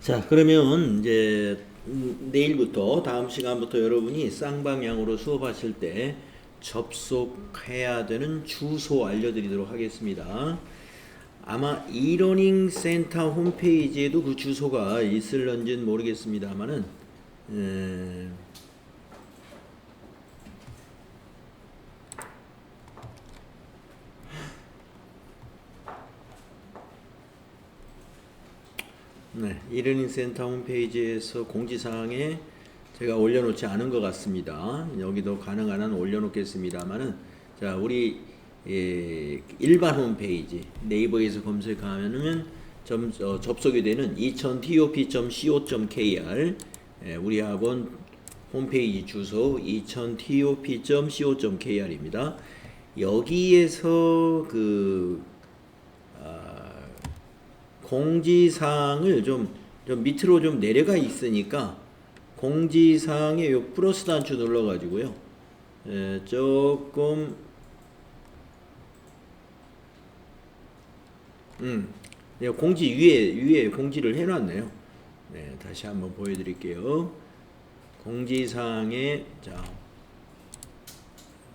자, 그러면 이제 내일부터 다음 시간부터 여러분이 쌍방향으로 수업하실 때 접속해야 되는 주소 알려드리도록 하겠습니다. 아마 이러닝 센터 홈페이지에도 그 주소가 있을런지는 모르겠습니다만은 네, 이러닝 센터 홈페이지에서 공지사항에 제가 올려놓지 않은 것 같습니다. 여기도 가능한 한 올려놓겠습니다만은, 자, 우리 일반 홈페이지 네이버에서 검색하면은 접속이 되는 20top.co.kr 우리 학원 홈페이지 주소 20top.co.kr입니다. 여기에서 공지사항을 좀 밑으로 좀 내려가 있으니까 공지사항에 요 플러스 단추 눌러가지고요. 조금 공지 위에 공지를 해놨네요. 네, 다시 한번 보여드릴게요. 공지사항에 자,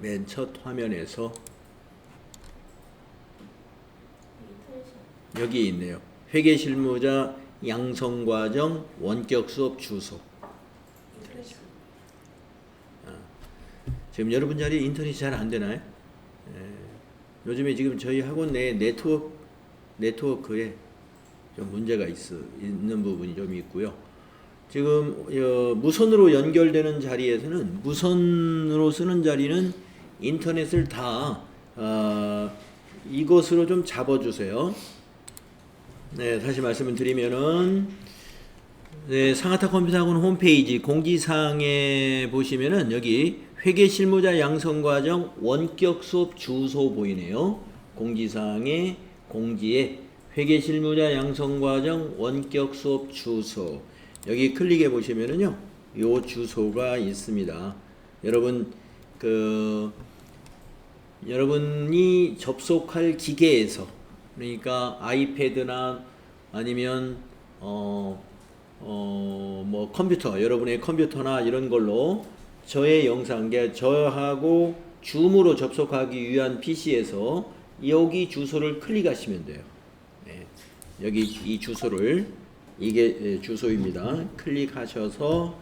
맨 첫 화면에서 여기 있네요. 회계실무자 양성과정 원격 수업 주소. 지금 여러분 자리에 인터넷이 잘 안 되나요? 요즘에 지금 저희 학원 내 네트워크에 좀 문제가 있는 부분이 좀 있고요. 지금 무선으로 연결되는 자리에서는 무선으로 쓰는 자리는 인터넷을 다 이것으로 좀 잡아주세요. 네, 다시 말씀을 드리면은 네, 상하타 컴퓨터학원 홈페이지 공지사항에 보시면은 여기 회계실무자 양성과정 원격 수업 주소 보이네요. 공지사항에 공지에 회계실무자 양성과정 원격 수업 주소 여기 클릭해 보시면은요, 요 주소가 있습니다. 여러분 여러분이 접속할 기계에서 그러니까 아이패드나 아니면 뭐 컴퓨터 여러분의 컴퓨터나 이런 걸로 저의 영상 저하고 줌으로 접속하기 위한 PC에서 여기 주소를 클릭하시면 돼요. 네, 여기 이 주소를 이게 주소입니다. 클릭하셔서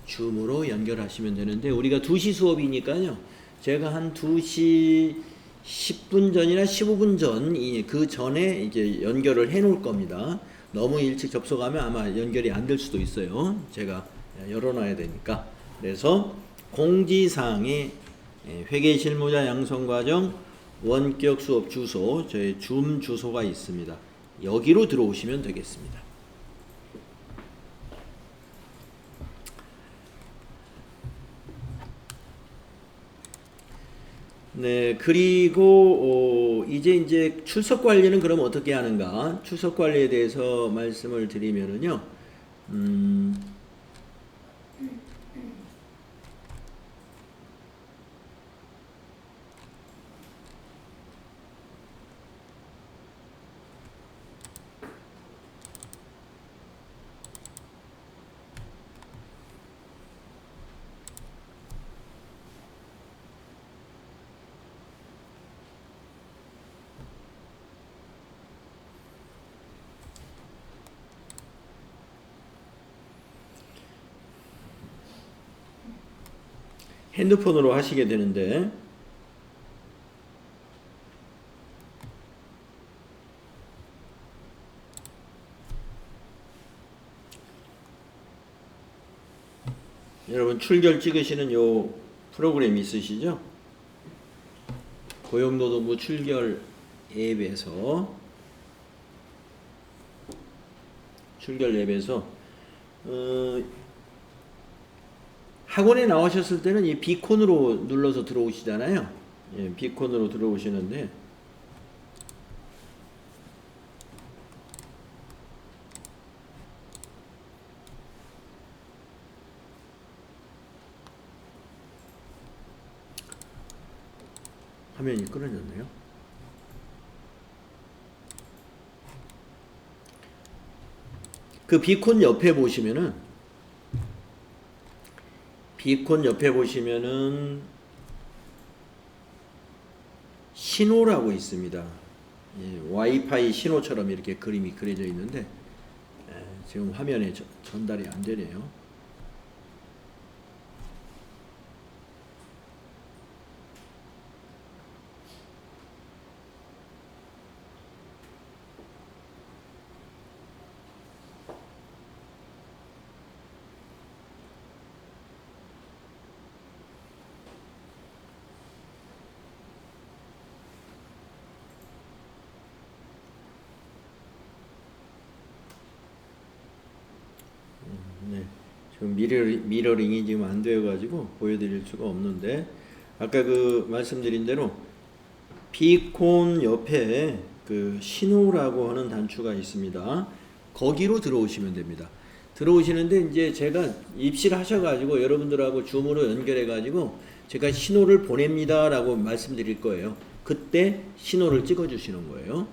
줌으로 연결하시면 되는데 우리가 2시 수업이니까요. 제가 한 2시 10분 전이나 15분 전 그 전에 이제 연결을 해 놓을 겁니다. 너무 일찍 접속하면 아마 연결이 안 될 수도 있어요. 제가 열어놔야 되니까. 그래서 공지사항에 회계실무자 양성과정 원격 수업 주소 저의 줌 주소가 있습니다. 여기로 들어오시면 되겠습니다. 네, 그리고 이제 출석 관리는 그럼 어떻게 하는가? 출석 관리에 대해서 말씀을 드리면은요. 핸드폰으로 하시게 되는데 여러분 출결 찍으시는 요 프로그램 있으시죠? 고용노동부 출결 앱에서 학원에 나오셨을 때는 이 비콘으로 눌러서 들어오시잖아요. 예, 비콘으로 들어오시는데 화면이 끊어졌네요. 그 비콘 옆에 보시면은 신호라고 있습니다. 예, 와이파이 신호처럼 이렇게 그림이 그려져 있는데 지금 화면에 전달이 안 되네요. 네, 지금 미러링이 지금 안 되어가지고 보여드릴 수가 없는데, 아까 그 말씀드린 대로 비콘 옆에 그 신호라고 하는 단추가 있습니다. 거기로 들어오시면 됩니다. 들어오시는데 이제 제가 입시를 하셔가지고 여러분들하고 줌으로 연결해가지고 제가 신호를 보냅니다라고 말씀드릴 거예요. 그때 신호를 찍어주시는 거예요.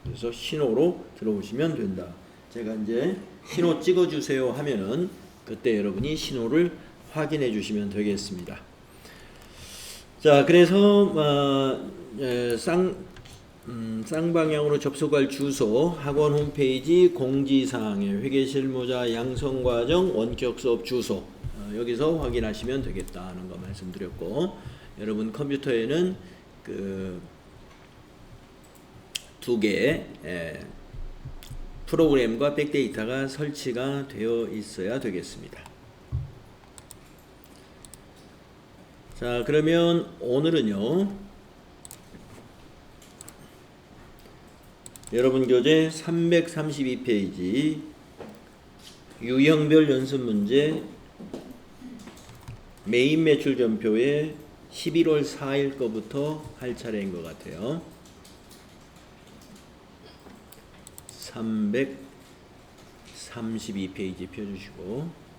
그래서 신호로 들어오시면 된다. 제가 이제 신호 찍어주세요 하면은 그때 여러분이 신호를 확인해 주시면 되겠습니다. 자, 그래서 쌍방향으로 접속할 주소, 학원 홈페이지, 공지사항에 회계실무자 양성과정 원격 수업 주소, 여기서 확인하시면 되겠다는 거 말씀드렸고, 여러분 컴퓨터에는 그 두 개의 프로그램과 백데이터가 설치가 되어 있어야 되겠습니다. 자, 그러면 오늘은요, 여러분 교재 332페이지 유형별 연습 문제 메인 매출 전표에 11월 4일 거부터 할 차례인 것 같아요. 332페이지 펴주시고,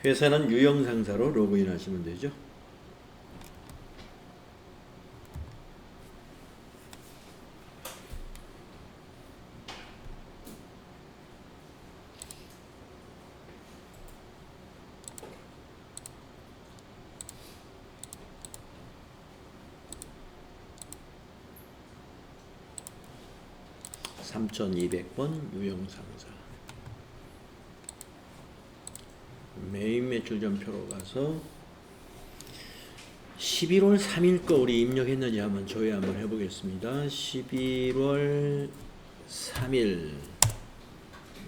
회사는 유형상사로 로그인 하시면 되죠. (3200번) 유형상사 메인 매출 전표로 가서 11월 3일 거 우리 입력했는지 한번 조회 한번 해보겠습니다. 11월 3일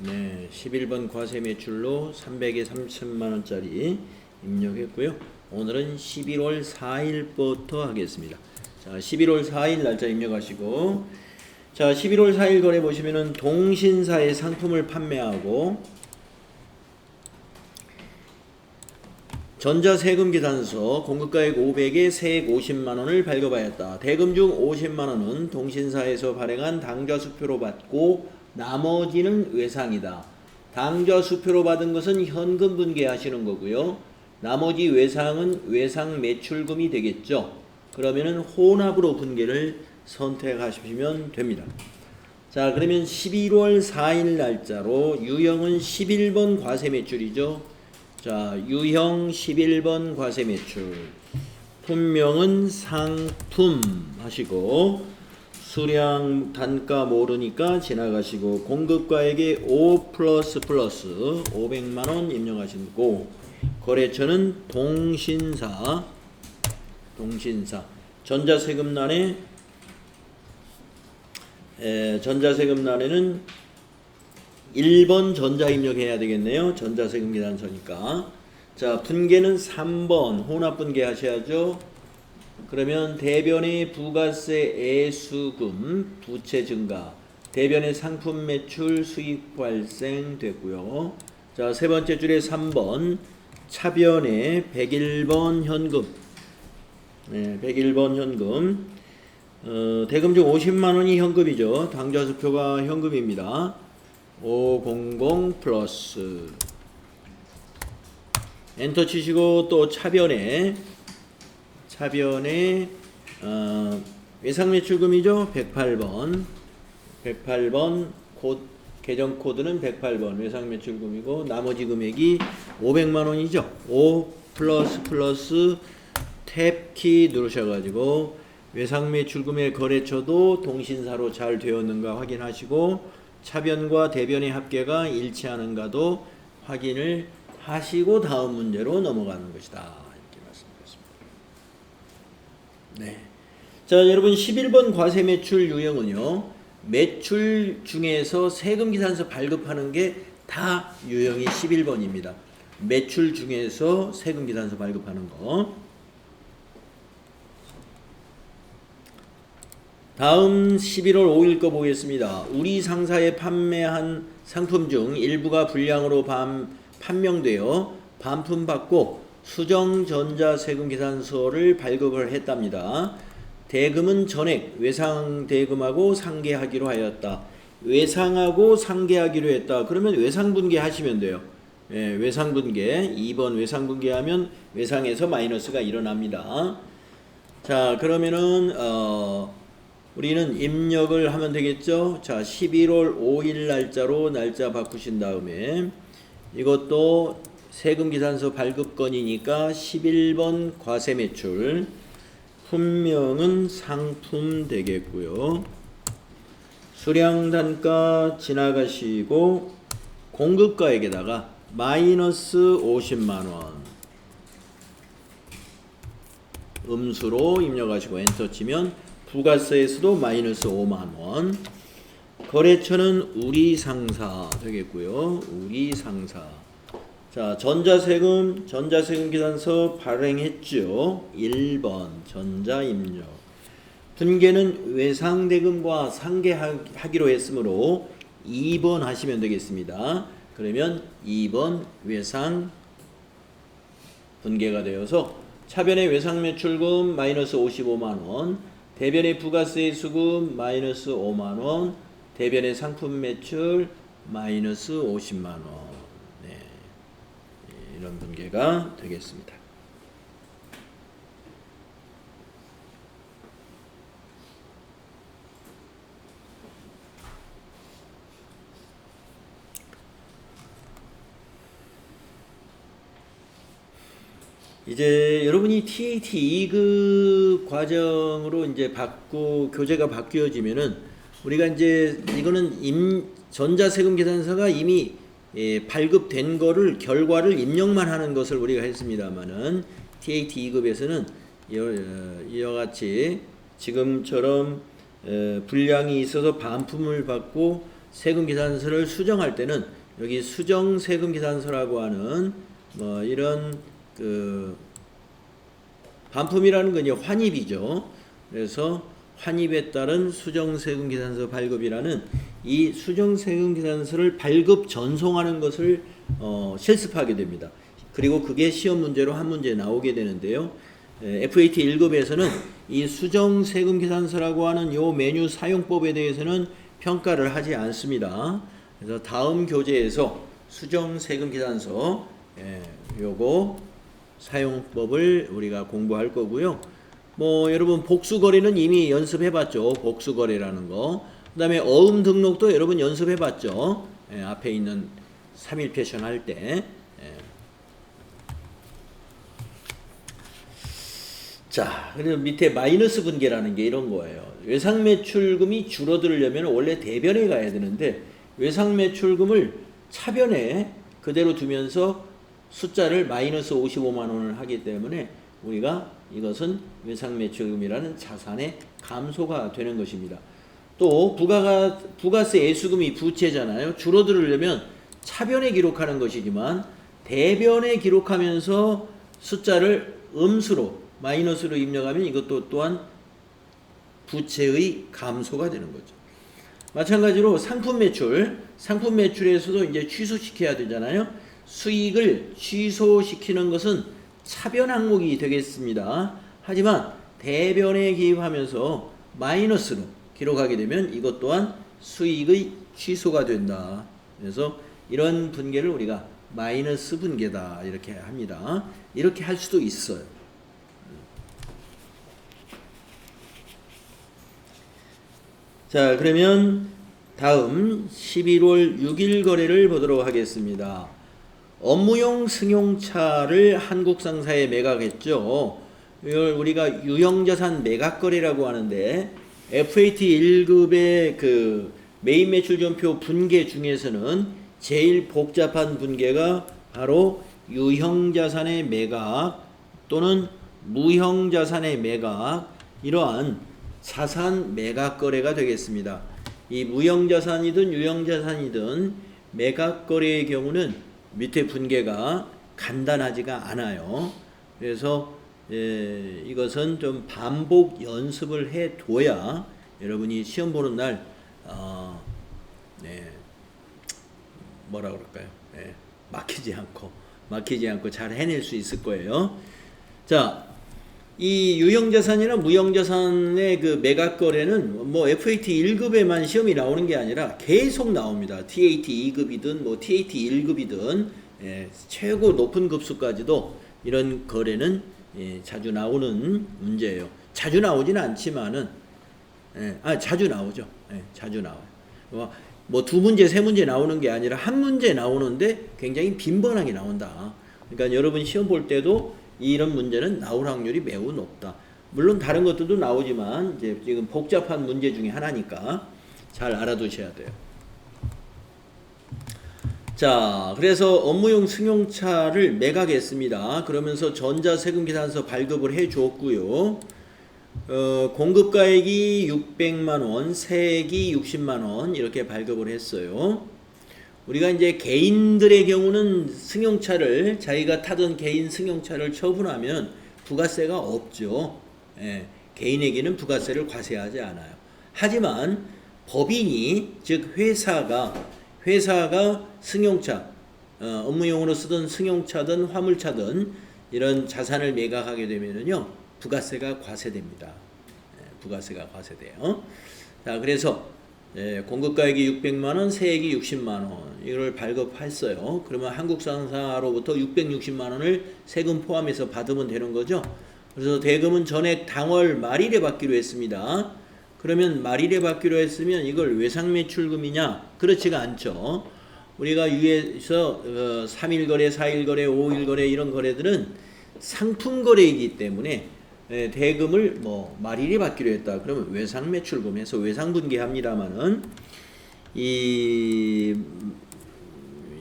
네, 11번 과세 매출로 300에 3천만원짜리 입력했고요. 오늘은 11월 4일부터 하겠습니다. 자, 11월 4일 날짜 입력하시고, 자, 11월 4일 거래 보시면은 동신사의 상품을 판매하고 전자세금계산서 공급가액 500에 세액 50만원을 발급하였다. 대금 중 50만원은 동신사에서 발행한 당좌수표로 받고 나머지는 외상이다. 당좌수표로 받은 것은 현금 분괴하시는 거고요. 나머지 외상은 외상 매출금이 되겠죠. 그러면은 혼합으로 분괴를 선택하시면 됩니다. 자, 그러면 11월 4일 날짜로 유형은 11번 과세 매출이죠. 자, 유형 11번 과세 매출, 품명은 상품 하시고, 수량 단가 모르니까 지나가시고, 공급가액의 5 플러스 500만원 입력하시고, 거래처는 동신사, 전자세금란에 전자세금란에는 1번 전자 입력해야 되겠네요. 전자세금 계산서니까. 자, 분계는 3번 혼합 분계 하셔야죠. 그러면 대변의 부가세 애수금 부채 증가, 대변의 상품 매출 수익 발생 됐고요. 자, 세 번째 줄에 3번 차변의 101번 현금. 네, 101번 현금. 대금 중 50만 원이 현금이죠. 당좌수표가 현금입니다. 500 플러스 엔터 치시고 또 차변에 외상매출금이죠. 108번 계정 코드는 108번 외상매출금이고 나머지 금액이 500만 원이죠. 5 플러스 탭키 누르셔가지고 외상매출금의 거래처도 동신사로 잘 되었는가 확인하시고 차변과 대변의 합계가 일치하는가도 확인을 하시고 다음 문제로 넘어가는 것이다. 이렇게 말씀드렸습니다. 네. 자, 여러분 11번 과세매출 유형은요. 매출 중에서 세금계산서 발급하는 게 다 유형이 11번입니다. 매출 중에서 세금계산서 발급하는 거. 다음 11월 5일 거 보겠습니다. 우리 상사에 판매한 상품 중 일부가 불량으로 판명되어 반품받고 수정전자세금계산서를 발급을 했답니다. 대금은 전액 외상대금하고 상계하기로 하였다. 외상하고 상계하기로 했다. 그러면 외상분계 하시면 돼요. 예, 외상분계 2번 외상분계하면 외상에서 마이너스가 일어납니다. 자, 그러면은 우리는 입력을 하면 되겠죠. 자, 11월 5일 날짜 바꾸신 다음에 이것도 세금계산서 발급건이니까 11번 과세매출 품명은 상품 되겠고요. 수량단가 지나가시고 공급가액에다가 마이너스 50만원 음수로 입력하시고 엔터 치면 부가세에서도 마이너스 5만원. 거래처는 우리상사 되겠고요. 우리상사. 자, 전자세금 계산서 발행했죠. 1번 전자입력. 분계는 외상대금과 상계하기로 했으므로 2번 하시면 되겠습니다. 그러면 2번 외상 분계가 되어서 차변의 외상매출금 마이너스 55만원, 대변의 부가세 수금 마이너스 5만원, 대변의 상품 매출 마이너스 50만원. 네. 이런 분계가 되겠습니다. 이제 여러분이 TAT 2급 과정으로 이제 교재가 바뀌어지면은 우리가 이제 이거는 전자세금 계산서가 이미 발급된 거를 결과를 입력만 하는 것을 우리가 했습니다만은 TAT 2급에서는 이와 같이 지금처럼 불량이 있어서 반품을 받고 세금 계산서를 수정할 때는 여기 수정 세금 계산서라고 하는 뭐 이런 반품이라는 건 이제 환입이죠. 그래서 환입에 따른 수정세금계산서 발급이라는 이 수정세금계산서를 발급 전송하는 것을 실습하게 됩니다. 그리고 그게 시험 문제로 한 문제 나오게 되는데요. FAT 1급에서는 이 수정세금계산서라고 하는 요 메뉴 사용법에 대해서는 평가를 하지 않습니다. 그래서 다음 교재에서 수정세금계산서 요거 사용법을 우리가 공부할 거고요. 뭐 여러분 복수거래는 이미 연습해봤죠. 복수거래라는 거. 그 다음에 어음 등록도 여러분 연습해봤죠. 앞에 있는 3일 패션 할 때. 자, 그리고 밑에 마이너스 분계라는 게 이런 거예요. 외상매출금이 줄어들려면 원래 대변에 가야 되는데 외상매출금을 차변에 그대로 두면서 숫자를 마이너스 55만 원을 하기 때문에 우리가 이것은 외상매출금이라는 자산의 감소가 되는 것입니다. 또 부가세 예수금이 부채잖아요. 줄어들으려면 차변에 기록하는 것이지만 대변에 기록하면서 숫자를 음수로 마이너스로 입력하면 이것도 또한 부채의 감소가 되는 거죠. 마찬가지로 상품 매출에서도 이제 취소시켜야 되잖아요. 수익을 취소시키는 것은 차변 항목이 되겠습니다. 하지만 대변에 기입하면서 마이너스로 기록하게 되면 이것 또한 수익의 취소가 된다. 그래서 이런 분계를 우리가 마이너스 분계다 이렇게 합니다. 이렇게 할 수도 있어요. 자, 그러면 다음 11월 6일 거래를 보도록 하겠습니다. 업무용 승용차를 한국 상사에 매각했죠. 이걸 우리가 유형자산 매각거래라고 하는데 FAT 1급의 그 메인 매출전표 분계 중에서는 제일 복잡한 분계가 바로 유형자산의 매각 또는 무형자산의 매각, 이러한 자산 매각 거래가 되겠습니다. 이 무형자산이든 유형자산이든 매각 거래의 경우는 밑에 분계가 간단하지가 않아요. 그래서 이것은 좀 반복 연습을 해 둬야 여러분이 시험 보는 날 뭐라 그럴까요? 막히지 않고 잘 해낼 수 있을 거예요. 자, 이 유형자산이나 무형자산의 그 매각 거래는 뭐 FAT 1급에만 시험이 나오는 게 아니라 계속 나옵니다. TAT 2급이든 뭐 TAT 1급이든 최고 높은 급수까지도 이런 거래는 자주 나오는 문제예요. 자주 나오지는 않지만은 자주 나오죠. 자주 나와요. 뭐 두 문제, 세 문제 나오는 게 아니라 한 문제 나오는데 굉장히 빈번하게 나온다. 그러니까 여러분 시험 볼 때도 이런 문제는 나올 확률이 매우 높다. 물론 다른 것들도 나오지만 이제 지금 복잡한 문제 중에 하나니까 잘 알아두셔야 돼요. 자, 그래서 업무용 승용차를 매각했습니다. 그러면서 전자세금계산서 발급을 해 줬고요. 공급가액이 600만원, 세액이 60만원 이렇게 발급을 했어요. 우리가 이제 개인들의 경우는 승용차를 자기가 타던 개인 승용차를 처분하면 부가세가 없죠. 개인에게는 부가세를 과세하지 않아요. 하지만 법인이 즉 회사가 승용차 업무용으로 쓰던 승용차든 화물차든 이런 자산을 매각하게 되면은요 부가세가 과세됩니다. 부가세가 과세돼요. 자, 그래서 공급가액이 600만원, 세액이 60만원 이걸 발급했어요. 그러면 한국상사로부터 660만원을 세금 포함해서 받으면 되는 거죠. 그래서 대금은 전액 당월 말일에 받기로 했습니다. 그러면 말일에 받기로 했으면 이걸 외상매출금이냐? 그렇지가 않죠. 우리가 위에서 3일 거래, 4일 거래, 5일 거래 이런 거래들은 상품 거래이기 때문에 대금을 뭐 말일에 받기로 했다. 그러면 외상매출금에서 외상분계합니다만은 이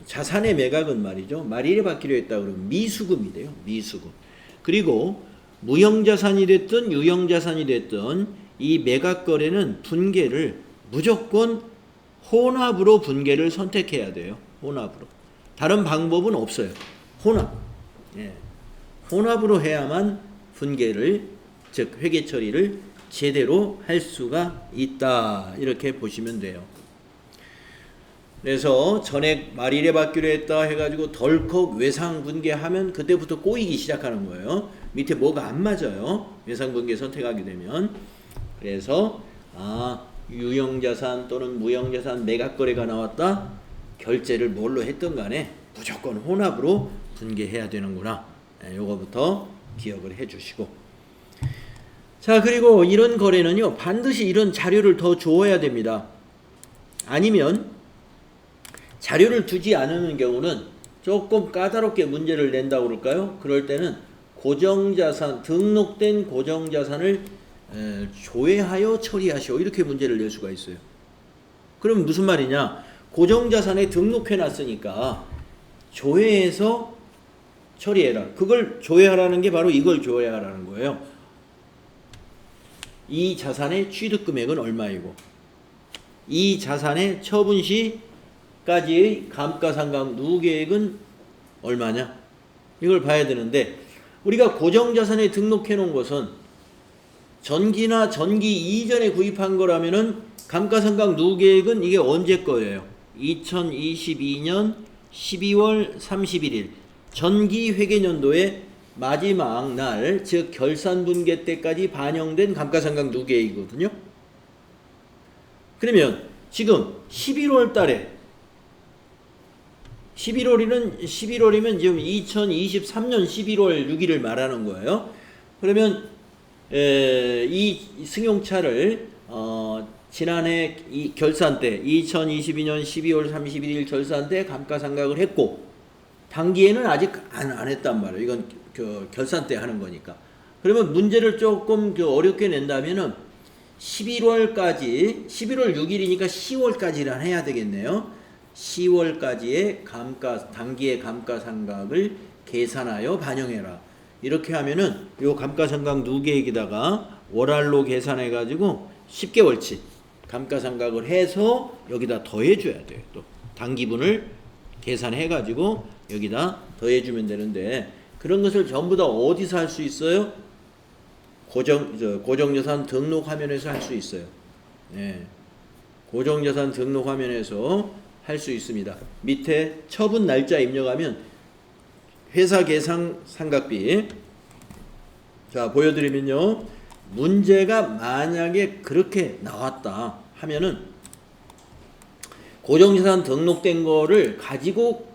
자산의 매각은 말이죠. 말일에 받기로 했다 그러면 미수금이 돼요. 미수금. 그리고 무형자산이 됐든 유형자산이 됐든 이 매각 거래는 분계를 무조건 혼합으로 분계를 선택해야 돼요. 혼합으로. 다른 방법은 없어요. 혼합. 혼합으로 해야만 분계를 즉 회계 처리를 제대로 할 수가 있다. 이렇게 보시면 돼요. 그래서 전액 말일에 받기로 했다 해가지고 덜컥 외상 분계하면 그때부터 꼬이기 시작하는 거예요. 밑에 뭐가 안 맞아요. 외상 분계 선택하게 되면. 그래서 유형자산 또는 무형자산 매각 거래가 나왔다. 결제를 뭘로 했든 간에 무조건 혼합으로 분계해야 되는구나. 요거부터 기억을 해 주시고. 자, 그리고 이런 거래는요 반드시 이런 자료를 더 줘야 됩니다. 아니면 자료를 주지 않는 경우는 조금 까다롭게 문제를 낸다고 그럴까요? 그럴 때는 고정자산, 등록된 고정자산을 조회하여 처리하시오 이렇게 문제를 낼 수가 있어요. 그럼 무슨 말이냐? 고정자산에 등록해 놨으니까 조회해서 처리해라. 그걸 조회하라는 게 바로 이걸 조회하라는 거예요. 이 자산의 취득금액은 얼마이고 이 자산의 처분 시까지의 감가상각 누계액은 얼마냐? 이걸 봐야 되는데 우리가 고정자산에 등록해 놓은 것은 전기나 전기 이전에 구입한 거라면은 감가상각 누계액은 이게 언제 거예요? 2022년 12월 31일 전기 회계년도의 마지막 날, 즉 결산분계 때까지 반영된 감가상각 누계액이거든요. 그러면 지금 11월 달에 11월이면 지금 2023년 11월 6일을 말하는 거예요. 그러면 이 승용차를 지난해 이 결산 때 2022년 12월 31일 결산 때 감가상각을 했고 당기에는 아직 안 했단 말이에요. 이건 결산 때 하는 거니까. 그러면 문제를 조금 어렵게 낸다면은 11월까지 11월 6일이니까 10월까지를 해야 되겠네요. 10월까지의 당기의 감가상각을 계산하여 반영해라. 이렇게 하면은 요 감가상각 누계액에다가 월할로 계산해 가지고 10개월치 감가상각을 해서 여기다 더해 줘야 돼요. 또 당기분을 계산해 가지고 여기다 더해 주면 되는데 그런 것을 전부 다 어디서 할 수 있어요? 고정자산 등록 화면에서 할 수 있어요. 네. 고정자산 등록 화면에서 할 수 있습니다. 밑에 처분 날짜 입력하면 회사 계상 상각비. 자, 보여드리면요. 문제가 만약에 그렇게 나왔다 하면은 고정자산 등록된 거를 가지고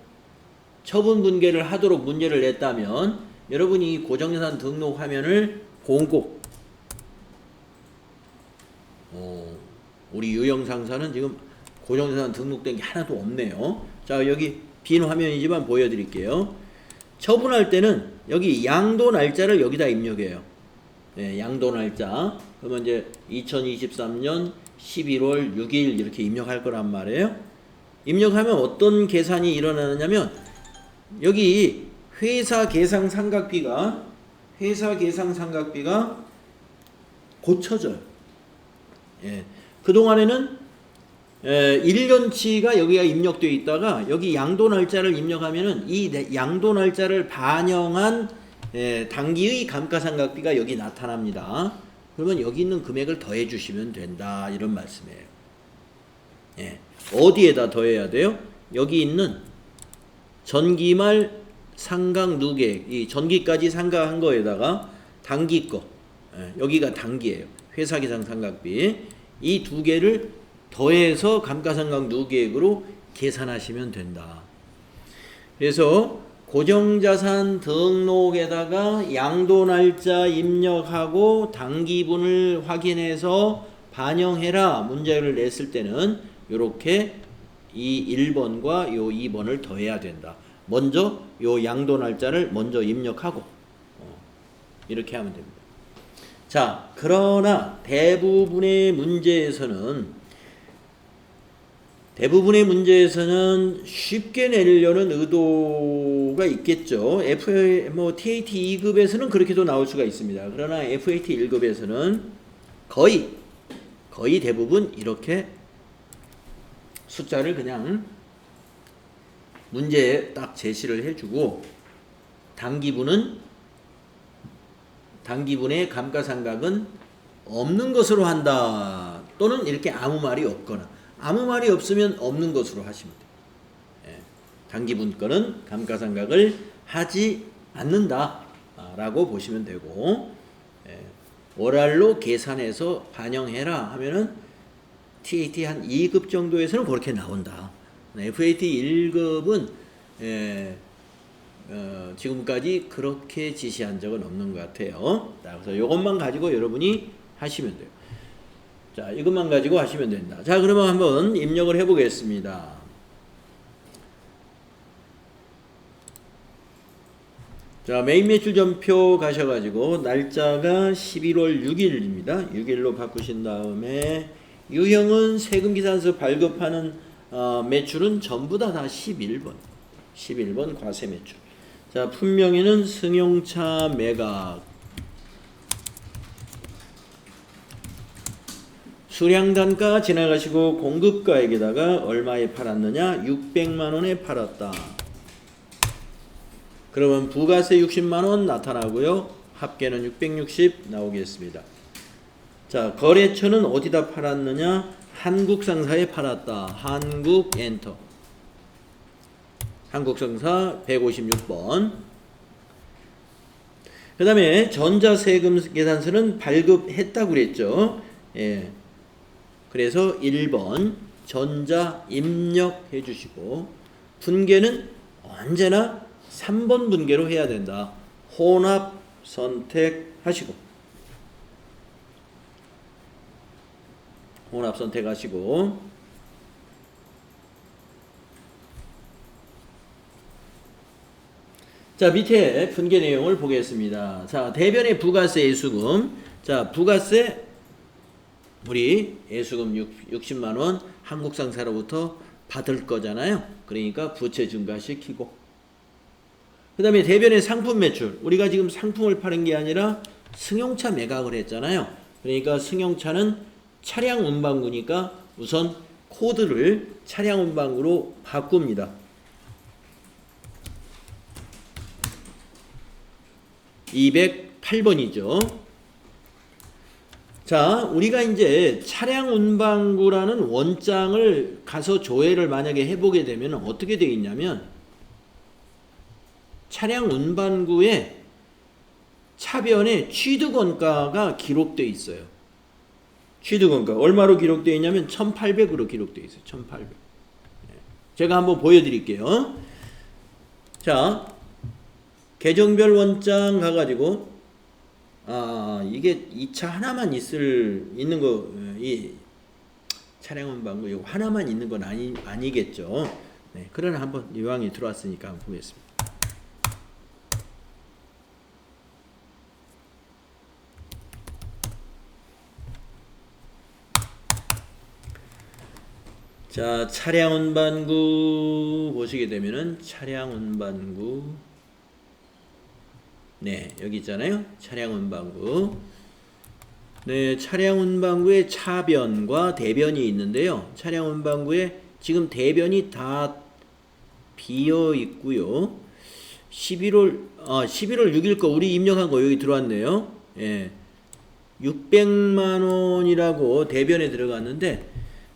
처분 분계를 하도록 문제를 냈다면 여러분이 이 고정자산 등록 화면을 보고 우리 유형 상사는 지금 고정자산 등록된 게 하나도 없네요. 자, 여기 빈 화면이지만 보여드릴게요. 처분할 때는 여기 양도 날짜를 여기다 입력해요. 네, 양도 날짜. 그러면 이제 2023년 11월 6일 이렇게 입력할 거란 말이에요. 입력하면 어떤 계산이 일어나느냐면 여기 회사 계상 상각비가 고쳐져요. 예. 그동안에는 1년치가 여기가 입력되어 있다가 여기 양도 날짜를 입력하면은 이 양도 날짜를 반영한 당기의 감가상각비가 여기 나타납니다. 그러면 여기 있는 금액을 더해 주시면 된다 이런 말씀이에요. 예. 어디에다 더해야 돼요? 여기 있는 전기말 상각 누계액, 이 전기까지 상각한 거에다가 당기 거, 여기가 당기예요. 회사계상 상각비 이 두 개를 더해서 감가상각 누계액으로 계산하시면 된다. 그래서 고정자산 등록에다가 양도 날짜 입력하고 당기분을 확인해서 반영해라 문제를 냈을 때는 이렇게 이 1번과 요 2번을 더해야 된다. 먼저 요 양도 날짜를 먼저 입력하고 이렇게 하면 됩니다. 자, 그러나 대부분의 문제에서는 쉽게 내려는 의도가 있겠죠. TAT 2급에서는 그렇게도 나올 수가 있습니다. 그러나 FAT 1급에서는 거의 대부분 이렇게 숫자를 그냥 문제에 딱 제시를 해주고 당기분의 감가상각은 없는 것으로 한다. 또는 이렇게 아무 말이 없거나 아무 말이 없으면 없는 것으로 하시면 돼요. 당기분 거는 감가상각을 하지 않는다 라고 보시면 되고 월할로 계산해서 반영해라 하면은 TAT 한 2급 정도에서는 그렇게 나온다. FAT 1급은 지금까지 그렇게 지시한 적은 없는 것 같아요. 그래서 이것만 가지고 여러분이 하시면 돼요. 자, 이것만 가지고 하시면 된다. 자, 그러면 한번 입력을 해보겠습니다. 자, 메인 매출 전표 가셔가지고 날짜가 11월 6일입니다. 6일로 바꾸신 다음에 유형은 세금기산서 발급하는 매출은 전부 다 11번 과세 매출. 자, 품명에는 승용차 매각. 수량단가 지나가시고 공급가액에다가 얼마에 팔았느냐? 600만원에 팔았다. 그러면 부가세 60만원 나타나고요. 합계는 660 나오겠습니다. 자, 거래처는 어디다 팔았느냐? 한국상사에 팔았다. 한국 엔터. 한국상사 156번. 그 다음에 전자세금 계산서는 발급했다고 그랬죠. 예. 그래서 1번 전자 입력해 주시고, 분계는 언제나 3번 분계로 해야 된다. 혼합 선택하시고, 혼합 선택하시고, 자, 밑에 분계 내용을 보겠습니다. 자, 대변의 부가세 예수금. 자, 부가세 우리 예수금 60만원 한국상사로부터 받을 거잖아요. 그러니까 부채 증가시키고, 그 다음에 대변의 상품 매출. 우리가 지금 상품을 파는 게 아니라 승용차 매각을 했잖아요. 그러니까 승용차는 차량 운반구니까 우선 코드를 차량 운반구로 바꿉니다. 208번이죠. 자, 우리가 이제 차량 운반구라는 원장을 가서 조회를 만약에 해보게 되면 어떻게 되어 있냐면, 차량 운반구에 차변에 취득원가가 기록되어 있어요. 취득원가 얼마로 기록되어 있냐면 1800으로 기록되어 있어요. 1800. 제가 한번 보여드릴게요. 자, 계정별 원장 가가지고, 이게 이 차 하나만 있는 거, 이 차량 운반구 이거 하나만 있는 건 아니겠죠. 네, 그러나 한번 이왕이 들어왔으니까 한번 보겠습니다. 자, 차량 운반구 보시게 되면은 차량 운반구, 네, 여기 있잖아요. 차량 운반구. 네, 차량 운반구에 차변과 대변이 있는데요. 차량 운반구에 지금 대변이 다 비어 있고요. 11월 6일 거 우리 입력한 거 여기 들어왔네요. 예. 600만 원이라고 대변에 들어갔는데,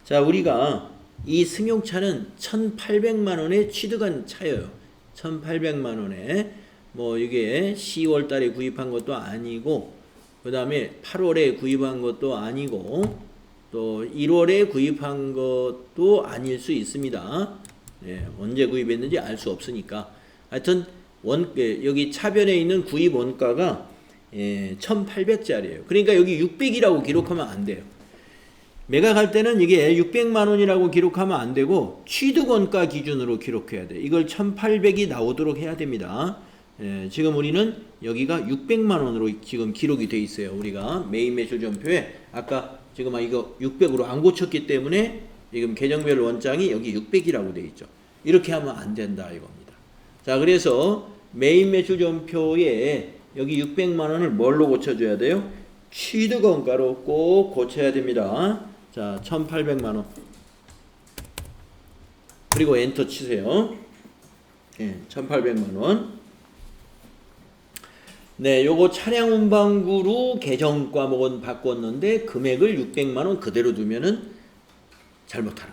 자, 우리가 이 승용차는 1800만 원에 취득한 차예요. 1800만 원에 뭐 이게 10월 달에 구입한 것도 아니고, 그 다음에 8월에 구입한 것도 아니고, 또 1월에 구입한 것도 아닐 수 있습니다. 네, 언제 구입했는지 알 수 없으니까. 하여튼 여기 차변에 있는 구입 원가가 1800짜리예요. 그러니까 여기 600이라고 기록하면 안 돼요. 매각할 때는 이게 600만 원이라고 기록하면 안 되고 취득원가 기준으로 기록해야 돼. 이걸 1800이 나오도록 해야 됩니다. 지금 우리는 여기가 600만 원으로 지금 기록이 돼 있어요. 우리가 메인 매출전표에 아까 지금 이거 600으로 안 고쳤기 때문에 지금 계정별 원장이 여기 600이라고 돼 있죠. 이렇게 하면 안 된다 이겁니다. 자, 그래서 메인 매출전표에 여기 600만 원을 뭘로 고쳐줘야 돼요? 취득원가로 꼭 고쳐야 됩니다. 자, 1800만 원. 그리고 엔터 치세요. 1800만 원. 네, 요거 차량 운반구로 계정 과목은 바꿨는데 금액을 600만 원 그대로 두면은 잘못하는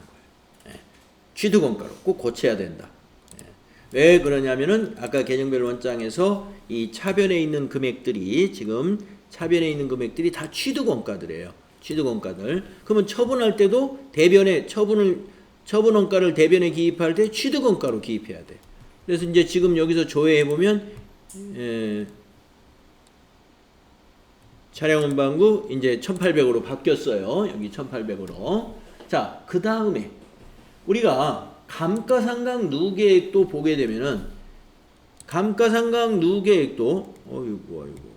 거예요. 취득원가로 꼭 고쳐야 된다. 왜 그러냐면은 아까 계정별 원장에서 이 차변에 있는 금액들이 지금 차변에 있는 금액들이 다 취득원가들이에요. 취득원가들. 그러면 처분할 때도 대변에 처분원가를 대변에 기입할 때 취득원가로 기입해야 돼. 그래서 이제 지금 여기서 조회해 보면 차량 운반구 이제 1800으로 바뀌었어요. 여기 1800으로. 자, 그 다음에 우리가 감가상각 누계액도 보게 되면은 감가상각 누계액도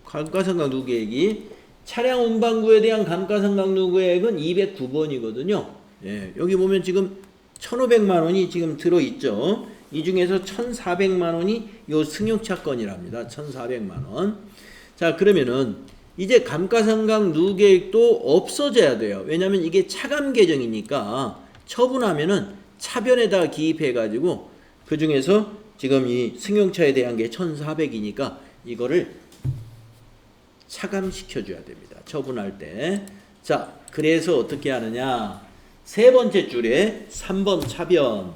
감가상각 누계액이 차량 운반구에 대한 감가상각 누계액은 209번이거든요. 예, 여기 보면 지금 1500만 원이 지금 들어있죠. 이 중에서 1400만 원이 요 승용차 건이랍니다. 1400만 원. 자, 그러면은 이제 감가상각 누계액도 없어져야 돼요. 왜냐하면 이게 차감 계정이니까 처분하면은 차변에다 기입해 가지고 그 중에서 지금 이 승용차에 대한 게 1,400이니까 이거를 차감시켜 줘야 됩니다. 처분할 때. 자, 그래서 어떻게 하느냐? 세 번째 줄에 3번 차변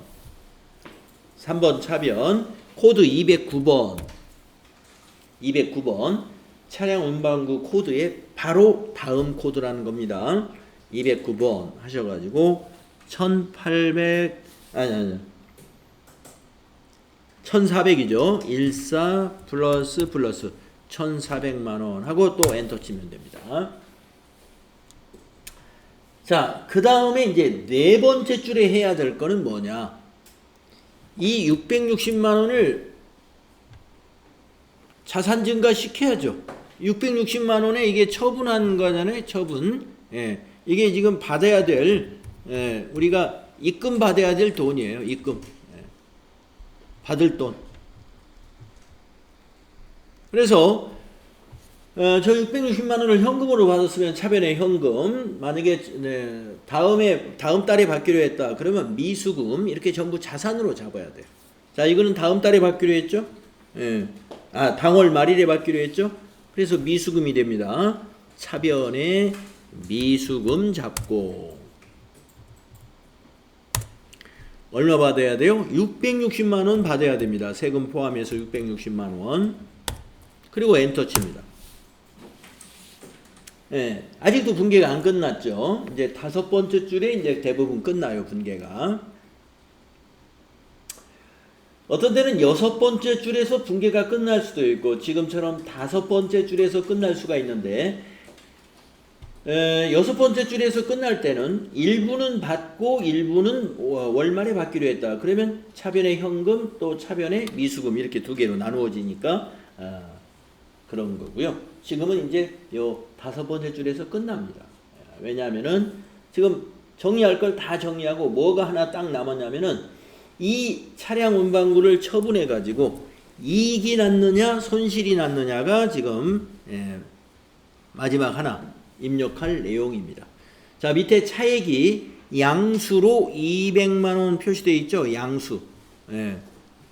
코드 209번 차량 운반구 코드의 바로 다음 코드라는 겁니다. 209번 하셔가지고 1400이죠. 14 플러스 1400만원 하고 또 엔터 치면 됩니다. 자, 그 다음에 이제 네 번째 줄에 해야 될 거는 뭐냐? 이 660만원을 자산 증가 시켜야죠. 660만원에 이게 처분한 거잖아요. 처분. 예. 이게 지금 받아야 될, 우리가 입금 받아야 될 돈이에요. 입금. 받을 돈. 그래서 저 660만원을 현금으로 받았으면 차변에 현금, 만약에 다음 달에 받기로 했다 그러면 미수금 이렇게 전부 자산으로 잡아야 돼요. 자, 이거는 다음 달에 받기로 했죠. 당월 말일에 받기로 했죠. 그래서 미수금이 됩니다. 차변에 미수금 잡고 얼마 받아야 돼요? 660만원 받아야 됩니다. 세금 포함해서 660만원. 그리고 엔터 칩니다. 아직도 분계가 안 끝났죠. 이제 다섯 번째 줄에 이제 대부분 끝나요. 분계가. 어떤 때는 여섯 번째 줄에서 분계가 끝날 수도 있고 지금처럼 다섯 번째 줄에서 끝날 수가 있는데 여섯 번째 줄에서 끝날 때는 일부는 받고 일부는 월말에 받기로 했다. 그러면 차변의 현금 또 차변의 미수금 이렇게 두 개로 나누어지니까 그런 거고요. 지금은 이제 요 다섯 번째 줄에서 끝납니다. 왜냐하면은 지금 정리할 걸 다 정리하고 뭐가 하나 딱 남았냐면은 이 차량 운반구를 처분해 가지고 이익이 났느냐 손실이 났느냐가 지금 마지막 하나 입력할 내용입니다. 자, 밑에 차액이 양수로 200만원 표시되어 있죠. 양수.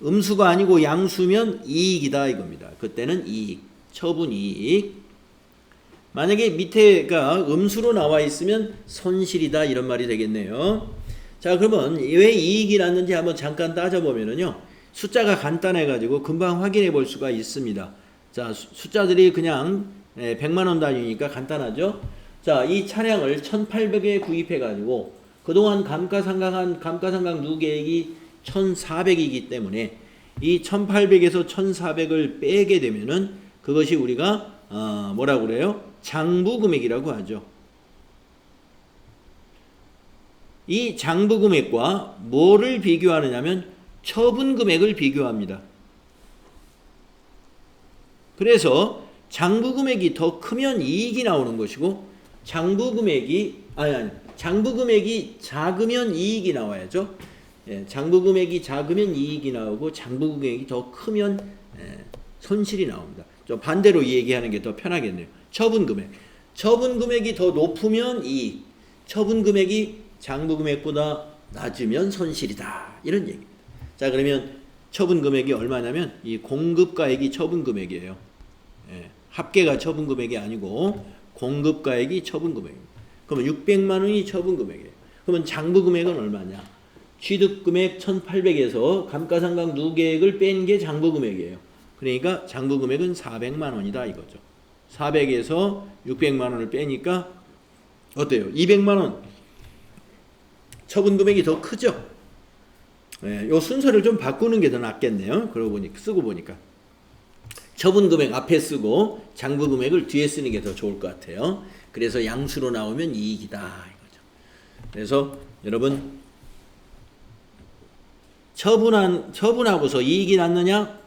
음수가 아니고 양수면 이익이다 이겁니다. 그때는 이익, 처분 이익. 만약에 밑에가 음수로 나와 있으면 손실이다 이런 말이 되겠네요. 자, 그러면 왜 이익이 났는지 한번 잠깐 따져보면은요. 숫자가 간단해가지고 금방 확인해 볼 수가 있습니다. 자, 숫자들이 그냥 100만원 단위니까 간단하죠. 자, 이 차량을 1800에 구입해가지고 그동안 감가상각 누계액이 1400이기 때문에 이 1800에서 1400을 빼게 되면은 그것이 우리가 뭐라고 그래요? 장부금액이라고 하죠. 이 장부금액과 뭐를 비교하느냐면 처분금액을 비교합니다. 그래서 장부금액이 더 크면 이익이 나오는 것이고 장부금액이 작으면 이익이 나와야죠. 장부금액이 작으면 이익이 나오고 장부금액이 더 크면 손실이 나옵니다. 좀 반대로 얘기하는 게 더 편하겠네요. 처분금액이 더 높으면 이익, 처분금액이 장부금액보다 낮으면 손실이다 이런 얘기입니다. 자, 그러면 처분금액이 얼마냐면 이 공급가액이 처분금액이에요. 합계가 처분금액이 아니고 공급가액이 처분금액입니다. 그러면 600만원이 처분금액이에요. 그러면 장부금액은 얼마냐? 취득금액 1800에서 감가상각 누계액을 뺀 게 장부금액이에요. 그러니까 장부금액은 400만원이다 이거죠. 400에서 600만원을 빼니까 어때요? 200만원 처분금액이 더 크죠? 요 순서를 좀 바꾸는 게 더 낫겠네요. 그러고 보니까, 쓰고 보니까. 처분금액 앞에 쓰고 장부금액을 뒤에 쓰는 게 더 좋을 것 같아요. 그래서 양수로 나오면 이익이다 이거죠. 그래서 여러분 처분하고서 이익이 났느냐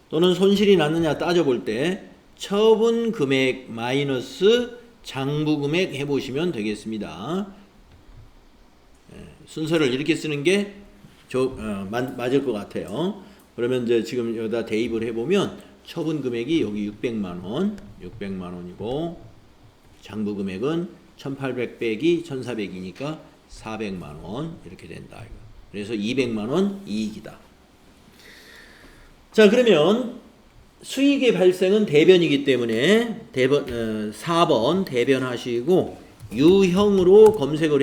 또는 손실이 났느냐 따져볼 때 처분금액 마이너스 장부금액 해보시면 되겠습니다. 순서를 이렇게 쓰는 게 맞을 것 같아요. 그러면 이제 지금 여기다 대입을 해보면 처분 금액이 여기 600만원, 600만원이고 장부 금액은 1800 빼기 1400이니까 400만원 이렇게 된다. 그래서 200만원 이익이다. 자, 그러면 수익의 발생은 대변이기 때문에 4번 대변하시고 유형으로 검색을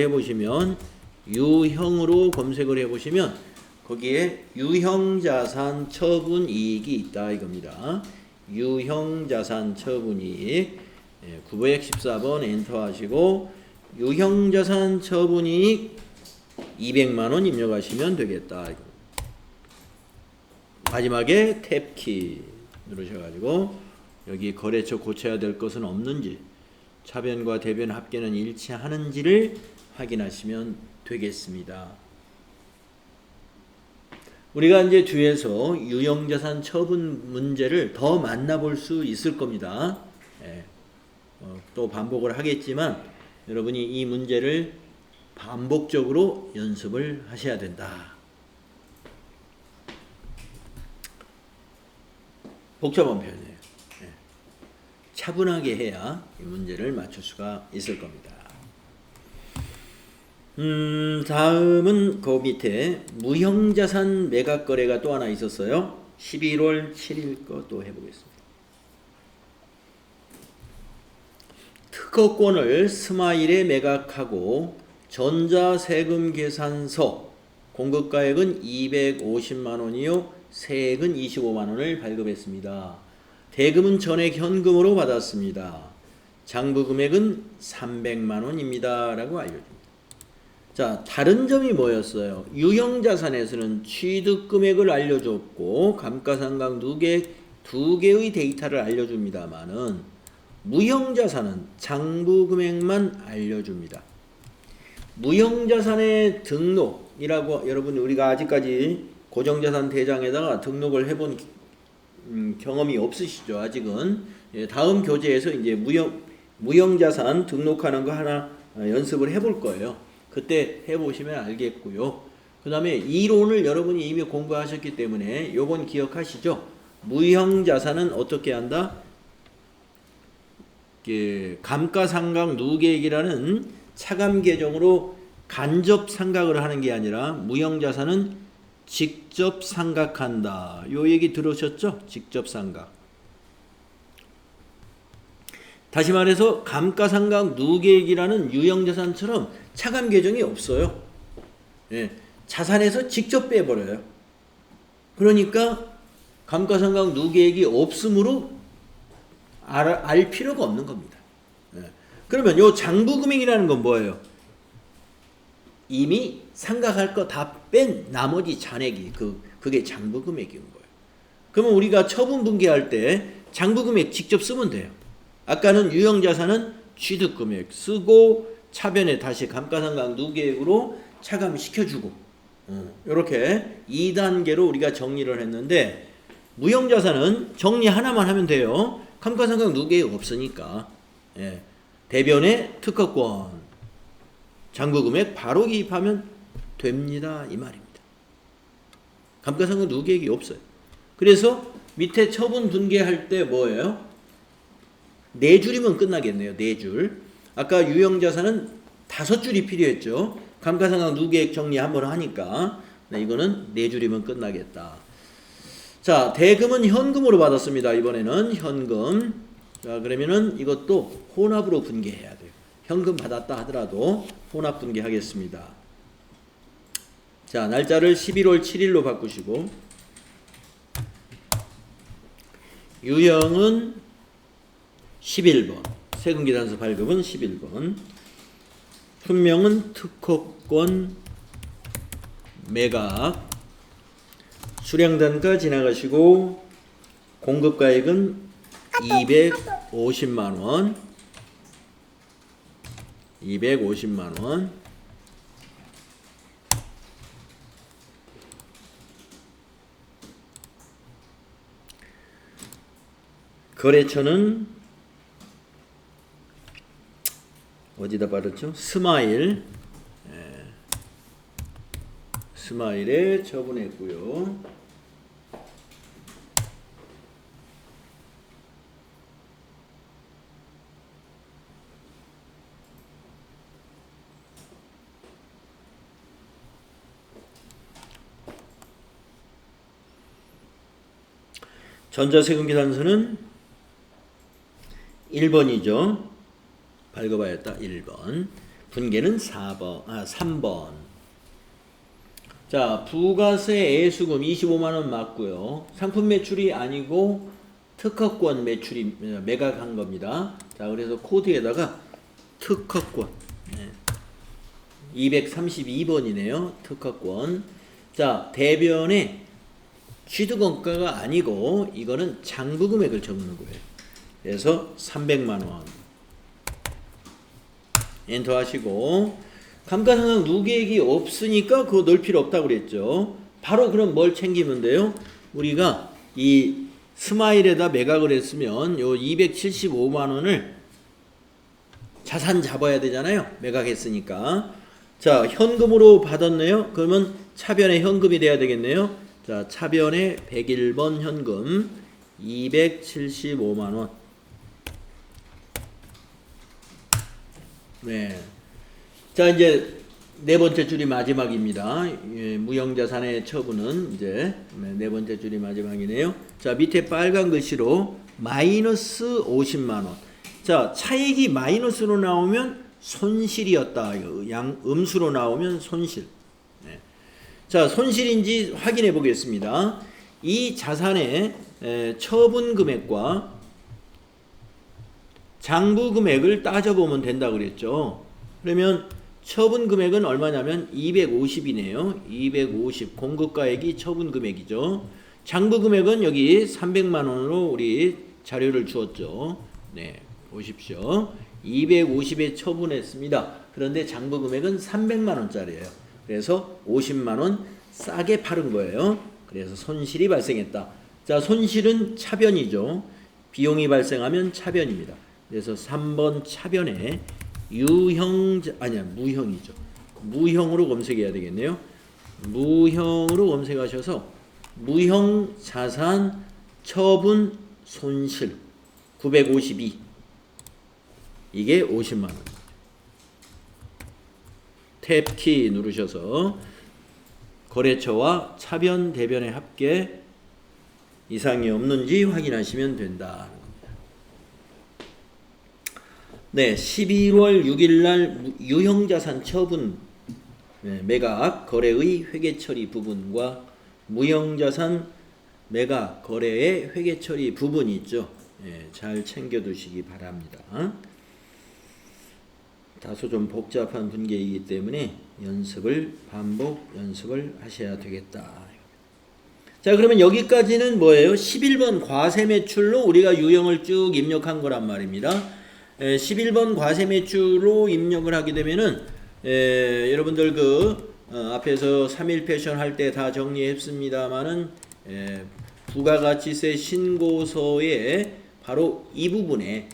해보시면 거기에 유형자산 처분이익이 있다 이겁니다. 유형자산 처분이익 914번 엔터하시고 유형자산 처분이익 200만원 입력하시면 되겠다. 마지막에 탭키 누르셔가지고 여기 거래처 고쳐야 될 것은 없는지 차변과 대변 합계는 일치하는지를 확인하시면 되겠습니다. 우리가 이제 뒤에서 유형자산 처분 문제를 더 만나볼 수 있을 겁니다. 또 반복을 하겠지만 여러분이 이 문제를 반복적으로 연습을 하셔야 된다. 복잡한 표현이에요. 차분하게 해야 이 문제를 맞출 수가 있을 겁니다. 다음은 그 밑에 무형자산 매각 거래가 또 하나 있었어요. 11월 7일 거 또 해보겠습니다. 특허권을 스마일에 매각하고 전자세금 계산서 공급가액은 250만원이요 세액은 25만원을 발급했습니다. 대금은 전액 현금으로 받았습니다. 장부 금액은 300만원입니다 라고 알려줍니다. 자, 다른 점이 뭐였어요? 유형자산에서는 취득금액을 알려줬고 감가상각 두 개의 데이터를 알려줍니다만은 무형자산은 장부금액만 알려줍니다. 무형자산의 등록이라고 여러분 우리가 아직까지 고정자산 대장에다가 등록을 해본 경험이 없으시죠? 아직은. 다음 교재에서 이제 무형자산 등록하는 거 하나 연습을 해볼 거예요. 그때 해보시면 알겠고요. 그 다음에 이론을 여러분이 이미 공부하셨기 때문에 요건 기억하시죠? 무형자산은 어떻게 한다? 감가상각 누계액이라는 차감 계정으로 간접 상각을 하는 게 아니라 무형자산은 직접 상각한다. 요 얘기 들으셨죠? 직접 상각. 다시 말해서 감가상각 누계액이라는 유형자산처럼 차감 계정이 없어요. 자산에서 직접 빼버려요. 그러니까 감가상각 누계액이 없으므로 알 필요가 없는 겁니다. 그러면 요 장부금액이라는 건 뭐예요? 이미 상각할 거 다 뺀 나머지 잔액이 그게 장부금액인 거예요. 그러면 우리가 처분분기할 때 장부금액 직접 쓰면 돼요. 아까는 유형자산은 취득금액 쓰고 차변에 다시 감가상각 누계액으로 차감시켜주고 이렇게 2단계로 우리가 정리를 했는데 무형자산은 정리 하나만 하면 돼요. 감가상각 누계액 없으니까 대변에 특허권 장부금액 바로 기입하면 됩니다. 이 말입니다. 감가상각 누계액이 없어요. 그래서 밑에 처분 분계할 때 뭐예요? 4줄이면 끝나겠네요. 4줄. 아까 유형자산은 5줄이 필요했죠. 감가상각 누계액 정리 한번 하니까 이거는 4줄이면 끝나겠다. 자, 대금은 현금으로 받았습니다. 이번에는 현금. 자, 그러면은 이것도 혼합으로 분계해야 돼요. 현금 받았다 하더라도 혼합 분계하겠습니다. 자, 날짜를 11월 7일로 바꾸시고 유형은 11번, 세금계산서 발급은 11번, 품명은 특허권 매각, 수량단가 지나가시고 공급가액은 250만원, 250만원, 거래처는 어디다 받았죠? 스마일. 스마일에 처분했고요. 전자세금계산서는 1번이죠. 발급하였다 1번. 분계는 3번. 자, 부가세 애수금 25만원 맞고요. 상품 매출이 아니고 특허권 매출이 매각한 겁니다. 자, 그래서 코드에다가 특허권 232번이네요. 특허권. 자, 대변에 취득원가가 아니고 이거는 장부금액을 적는 거예요. 그래서 300만원. 엔터 하시고, 감가상각 누계액이 없으니까 그거 넣을 필요 없다고 그랬죠. 바로 그럼 뭘 챙기면 돼요? 우리가 이 스마일에다 매각을 했으면 요 275만원을 자산 잡아야 되잖아요. 매각했으니까. 자, 현금으로 받았네요. 그러면 차변에 현금이 돼야 되겠네요. 자, 차변에 101번 현금 275만원. 네. 자, 이제 네 번째 줄이 마지막입니다. 예, 무형자산의 처분은 이제 네 번째 줄이 마지막이네요. 자, 밑에 빨간 글씨로 마이너스 50만원. 자, 차익이 마이너스로 나오면 손실이었다. 음수로 나오면 손실. 네. 자, 손실인지 확인해 보겠습니다. 이 자산의 처분 금액과 장부 금액을 따져보면 된다고 그랬죠. 그러면 처분 금액은 얼마냐면 250이네요. 250 공급가액이 처분 금액이죠. 장부 금액은 여기 300만원으로 우리 자료를 주었죠. 네, 보십시오. 250에 처분했습니다. 그런데 장부 금액은 300만원짜리예요. 그래서 50만원 싸게 팔은 거예요. 그래서 손실이 발생했다. 자, 손실은 차변이죠. 비용이 발생하면 차변입니다. 그래서 3번 차변에 무형이죠. 무형으로 검색해야 되겠네요. 무형으로 검색하셔서 무형 자산 처분 손실 952. 이게 50만원. 탭키 누르셔서 거래처와 차변 대변의 합계 이상이 없는지 확인하시면 된다. 네, 11월 6일 날 유형자산 처분 매각 거래의 회계처리 부분과 무형자산 매각 거래의 회계처리 부분이 있죠. 잘 챙겨두시기 바랍니다. 다소 좀 복잡한 분계이기 때문에 반복 연습을 하셔야 되겠다. 자, 그러면 여기까지는 뭐예요? 11번 과세 매출로 우리가 유형을 쭉 입력한 거란 말입니다. 11번 과세 매출로 입력을 하게 되면은 여러분들 앞에서 3일 패션 할 때 다 정리했습니다만은 부가가치세 신고서에 바로 이 부분에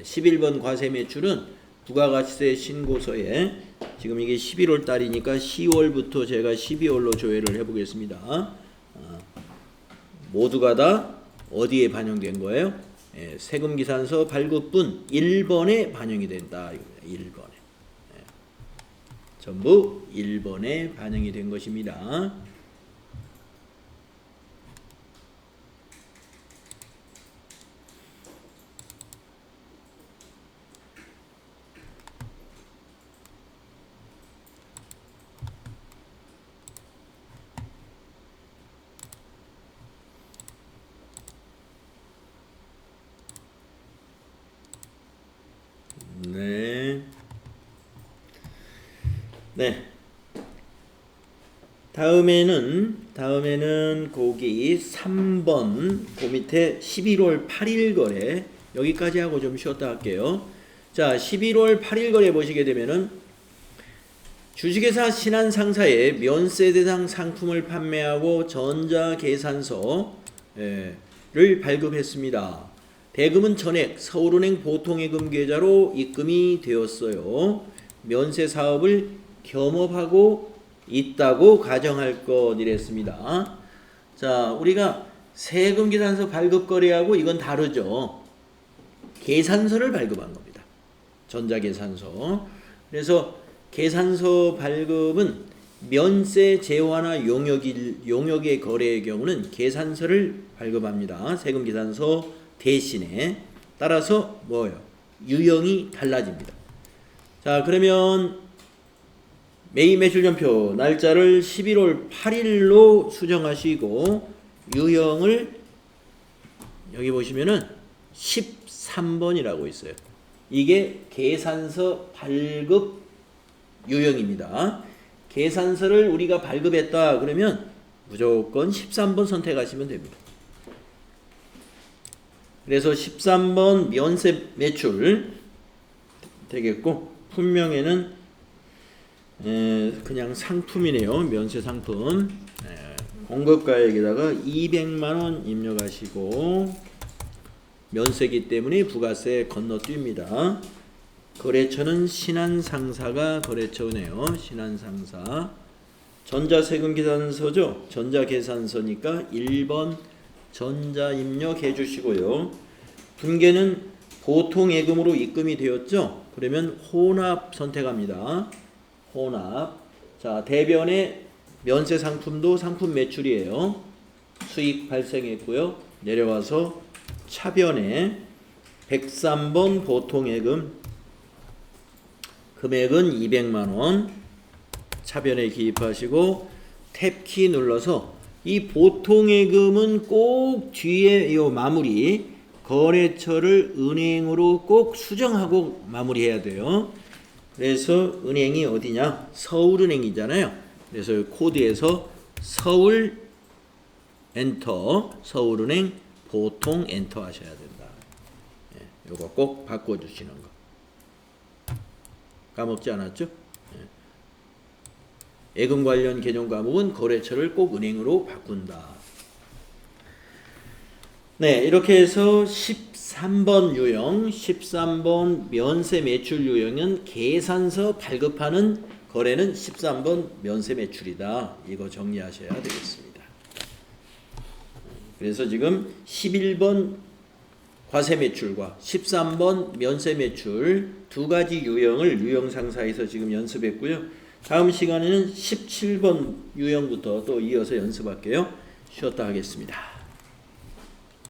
11번 과세 매출은 부가가치세 신고서에 지금 이게 11월 달이니까 10월부터 제가 12월로 조회를 해보겠습니다. 모두가 다 어디에 반영된 거예요? 세금계산서 발급분 1번에 반영이 된다. 1번에. 전부 1번에 반영이 된 것입니다. 네. 다음에는 거기 3번 그 밑에 11월 8일 거래 여기까지 하고 좀 쉬었다 할게요. 자, 11월 8일 거래 보시게 되면은 주식회사 신한상사에 면세 대상 상품을 판매하고 전자계산서를 발급했습니다. 대금은 전액 서울은행 보통예금 계좌로 입금이 되었어요. 면세 사업을 겸업하고 있다고 가정할 것 이랬습니다. 자, 우리가 세금계산서 발급 거래하고 이건 다르죠. 계산서를 발급한 겁니다. 전자계산서. 그래서 계산서 발급은 면세 제화나 용역의 거래의 경우는 계산서를 발급합니다. 세금 계산서 대신에. 따라서 뭐예요? 유형이 달라집니다. 자, 그러면 매입 매출전표 날짜를 11월 8일로 수정하시고 유형을 여기 보시면은 13번이라고 있어요. 이게 계산서 발급 유형입니다. 계산서를 우리가 발급했다 그러면 무조건 13번 선택하시면 됩니다. 그래서 13번 면세 매출 되겠고, 품명에는 그냥 상품이네요. 면세 상품. 공급가액에다가 200만원 입력하시고, 면세기 때문에 부가세 건너뜁니다. 거래처는 신한상사가 거래처네요. 신한상사. 전자세금계산서죠. 전자계산서니까 1번 전자 입력해 주시고요. 분계는 보통예금으로 입금이 되었죠. 그러면 혼합 선택합니다. 혼합. 자, 대변의 면세 상품도 상품 매출이에요. 수익 발생했고요. 내려와서 차변에 103번 보통예금 금액은 200만원 차변에 기입하시고 탭키 눌러서 이 보통예금은 꼭 뒤에 이 마무리 거래처를 은행으로 꼭 수정하고 마무리해야 돼요. 그래서 은행이 어디냐? 서울은행이잖아요. 그래서 코드에서 서울 엔터, 서울은행 보통 엔터 하셔야 된다. 요거 꼭 바꿔주시는 거. 까먹지 않았죠? 예금 관련 개념 과목은 거래처를 꼭 은행으로 바꾼다. 네, 이렇게 해서 13번 유형, 13번 면세 매출 유형은 계산서 발급하는 거래는 13번 면세 매출이다. 이거 정리하셔야 되겠습니다. 그래서 지금 11번 과세 매출과 13번 면세 매출 두 가지 유형을 유형상사에서 지금 연습했고요. 다음 시간에는 17번 유형부터 또 이어서 연습할게요. 쉬었다 하겠습니다.